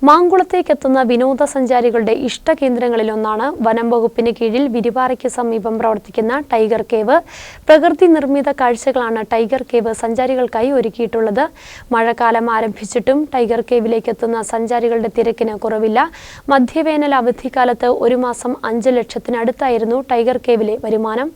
മാങ്കുളത്തേക്കെത്തുന്ന വിനോദസഞ്ചാരികളുടെ ഇഷ്ടകേന്ദ്രങ്ങളിലൊന്നാണ് വനം വകുപ്പിന് കീഴിൽ വിരിപാറയ്ക്ക് സമീപം പ്രവർത്തിക്കുന്ന ടൈഗർ കേവ്. പ്രകൃതി നിർമ്മിത കാഴ്ചകളാണ് ടൈഗർ കേവ് സഞ്ചാരികൾക്കായി ഒരുക്കിയിട്ടുള്ളത്. മഴക്കാലം ആരംഭിച്ചിട്ടും ടൈഗർ കേവിലേക്ക് എത്തുന്ന സഞ്ചാരികളുടെ തിരക്കിന് കുറവില്ല. മധ്യവേനൽ അവധിക്കാലത്ത് 1 മാസം 5 ലക്ഷത്തിനടുത്തായിരുന്നു ടൈഗർ കേവിലെ വരുമാനം.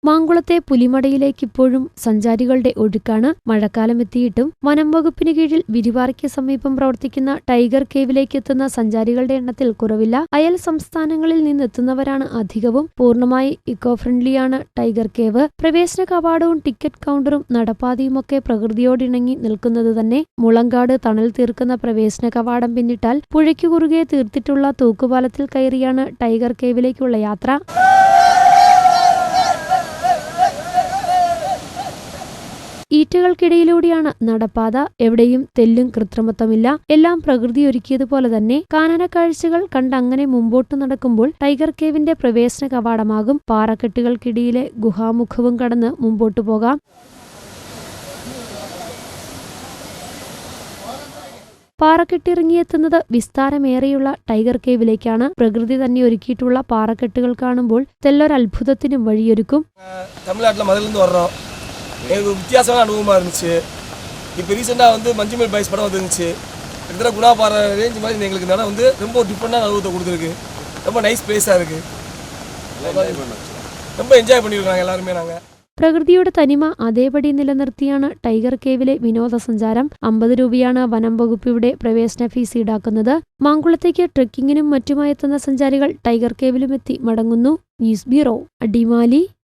മാങ്കുളത്തെ പുലിമടയിലേക്ക് ഇപ്പോഴും സഞ്ചാരികളുടെ ഒഴുക്കാണ്. മഴക്കാലം എത്തിയിട്ടും വനം വകുപ്പിന് കീഴിൽ വിരിപാറയ്ക്ക് സമീപം പ്രവർത്തിക്കുന്ന ടൈഗർ കേവിലേക്ക് എത്തുന്ന സഞ്ചാരികളുടെ എണ്ണത്തിൽ കുറവില്ല. അയൽ സംസ്ഥാനങ്ങളിൽ നിന്നെത്തുന്നവരാണ് അധികവും. പൂർണ്ണമായി ഇക്കോ ഫ്രണ്ട്ലിയാണ് ടൈഗർ കേവ്. പ്രവേശന കവാടവും ടിക്കറ്റ് കൗണ്ടറും നടപ്പാതയുമൊക്കെ പ്രകൃതിയോടിണങ്ങി നിൽക്കുന്നത് തന്നെ. മുളങ്കാട് തണൽ തീർക്കുന്ന പ്രവേശന കവാടം പിന്നിട്ടാൽ പുഴയ്ക്കു കുറുകെ തീർത്തിട്ടുള്ള തൂക്കുപാലത്തിൽ കയറിയാണ് ടൈഗർ കേവിലേക്കുള്ള യാത്ര. ഈറ്റകൾക്കിടയിലൂടെയാണ് നടപ്പാത. എവിടെയും തെല്ലും കൃത്രിമത്വമില്ല. എല്ലാം പ്രകൃതി ഒരുക്കിയതുപോലെ തന്നെ. കാനന കാഴ്ചകൾ കണ്ടങ്ങനെ മുമ്പോട്ട് നടക്കുമ്പോൾ ടൈഗർ കേവിന്റെ പ്രവേശന കവാടമാകും. പാറക്കെട്ടുകൾക്കിടയിലെ ഗുഹാമുഖവും കടന്ന് മുമ്പോട്ടു പോകാം. പാറക്കെട്ടിറങ്ങിയെത്തുന്നത് വിസ്താരമേറെയുള്ള ടൈഗർ കേവിലേക്കാണ്. പ്രകൃതി തന്നെ ഒരുക്കിയിട്ടുള്ള പാറക്കെട്ടുകൾ കാണുമ്പോൾ തെല്ലൊരത്ഭുതത്തിനും വഴിയൊരുക്കും. எனக்கு வித்தியாசமான அனுபவமாக இருந்துச்சு. இப்போ ரீசெண்டாக மஞ்சுமேல் பாய்ஸ் படம் வந்துருந்துச்சு. கிட்டத்தட்ட குணா பாறை ரேஞ்ச் மாதிரி எங்களுக்கு இடம் ரொம்ப டிஃப்ரெண்டான அனுபவத்தை கொடுத்துருக்கு. ரொம்ப நைஸ் பிளேஸாக இருக்குது. ரொம்ப என்ஜாய் பண்ணியிருக்காங்க எல்லாருமே. நாங்கள் പ്രകൃതിയുടെ തനിമ അതേപടി നിലനിർത്തിയാണ് ടൈഗർ കേവിലെ വിനോദസഞ്ചാരം. 50 രൂപയാണ് വനം വകുപ്പ് ഇവിടെ പ്രവേശന ഫീസ് ഈടാക്കുന്നത്. മാങ്കുളത്തേക്ക് ട്രെക്കിങ്ങിനും മറ്റുമായി എത്തുന്ന സഞ്ചാരികൾ ടൈഗർ കേവിലുമെത്തി മടങ്ങുന്നു. News bureau, Adimali.